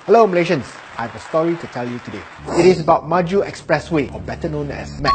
Hello Malaysians, I have a story to tell you today. It is about Maju Expressway, or better known as MEX,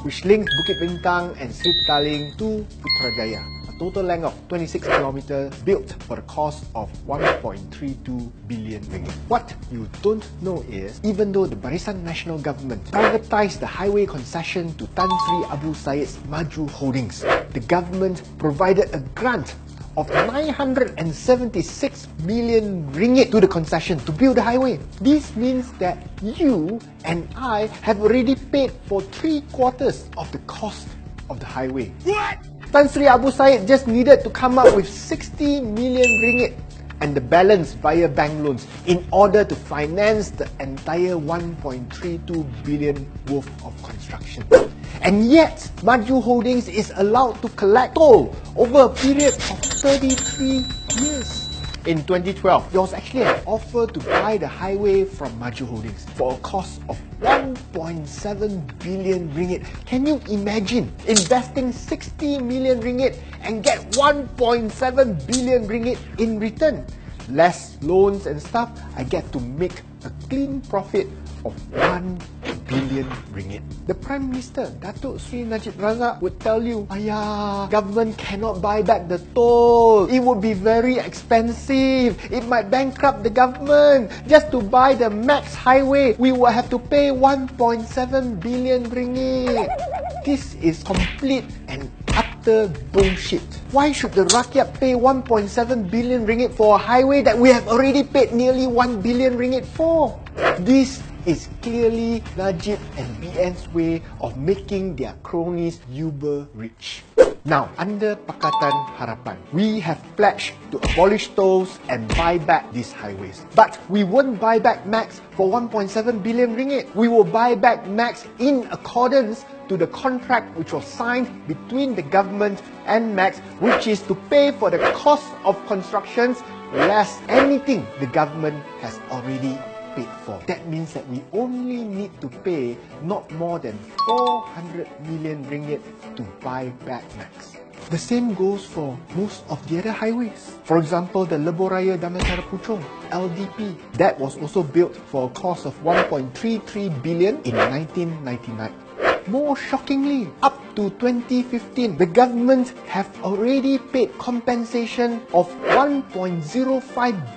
which links Bukit Bintang and Sri Petaling to Putrajaya. A total length of 26 kilometers built for the cost of 1.32 billion ringgit. What you don't know is, even though the Barisan National Government privatised the highway concession to Tan Sri Abu Said's Maju Holdings, the government provided a grant of 976 million ringgit to the concession to build the highway. This means that you and I have already paid for 3/4 of the cost of the highway. What? Tan Sri Abu Said just needed to come up with 60 million ringgit and the balance via bank loans in order to finance the entire 1.32 billion worth of construction. And yet, Maju Holdings is allowed to collect toll over a period of 33 years. In 2012, there was actually an offer to buy the highway from Maju Holdings for a cost of 1.7 billion ringgit. Can you imagine investing 60 million ringgit and get 1.7 billion ringgit in return? Less loans and stuff, I get to make a clean profit of 1 billion ringgit. The Prime Minister, Datuk Sri Najib Razak, would tell you, "Ayah, government cannot buy back the toll. It would be very expensive. It might bankrupt the government. Just to buy the MEX highway, we will have to pay 1.7 billion ringgit. This is complete and utter bullshit. Why should the rakyat pay 1.7 billion ringgit for a highway that we have already paid nearly 1 billion ringgit for? This is clearly Najib and BN's way of making their cronies uber rich. Now, under Pakatan Harapan, we have pledged to abolish tolls and buy back these highways. But we won't buy back MEX for 1.7 billion ringgit. We will buy back MEX in accordance to the contract which was signed between the government and MEX, which is to pay for the cost of constructions less anything the government has already paid for. That means that we only need to pay not more than 400 million ringgit to buy back MEX. The same goes for most of the other highways. For example, the Lebuh Raya Damansara Puchong, LDP, that was also built for a cost of 1.33 billion in 1999. More shockingly, up to 2015, the government have already paid compensation of 1.05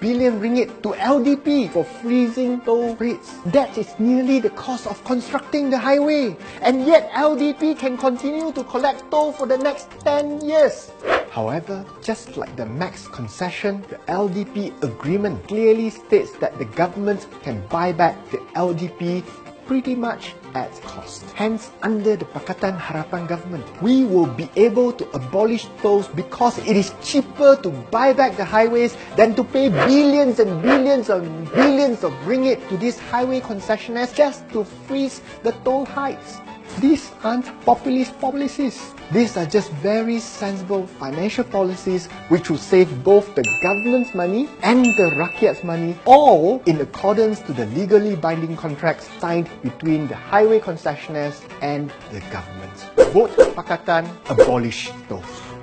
billion ringgit to LDP for freezing toll rates. That is nearly the cost of constructing the highway. And yet LDP can continue to collect toll for the next 10 years. However, just like the MEX concession, the LDP agreement clearly states that the government can buy back the LDP pretty much at cost. Hence, under the Pakatan Harapan government, we will be able to abolish tolls because it is cheaper to buy back the highways than to pay billions and billions and billions of ringgit to these highway concessionaires just to freeze the toll heights. These aren't populist policies. These are just very sensible financial policies which will save both the government's money and the rakyat's money, all in accordance to the legally binding contracts signed between the highway concessionaires and the government. Vote Pakatan, abolish tolls.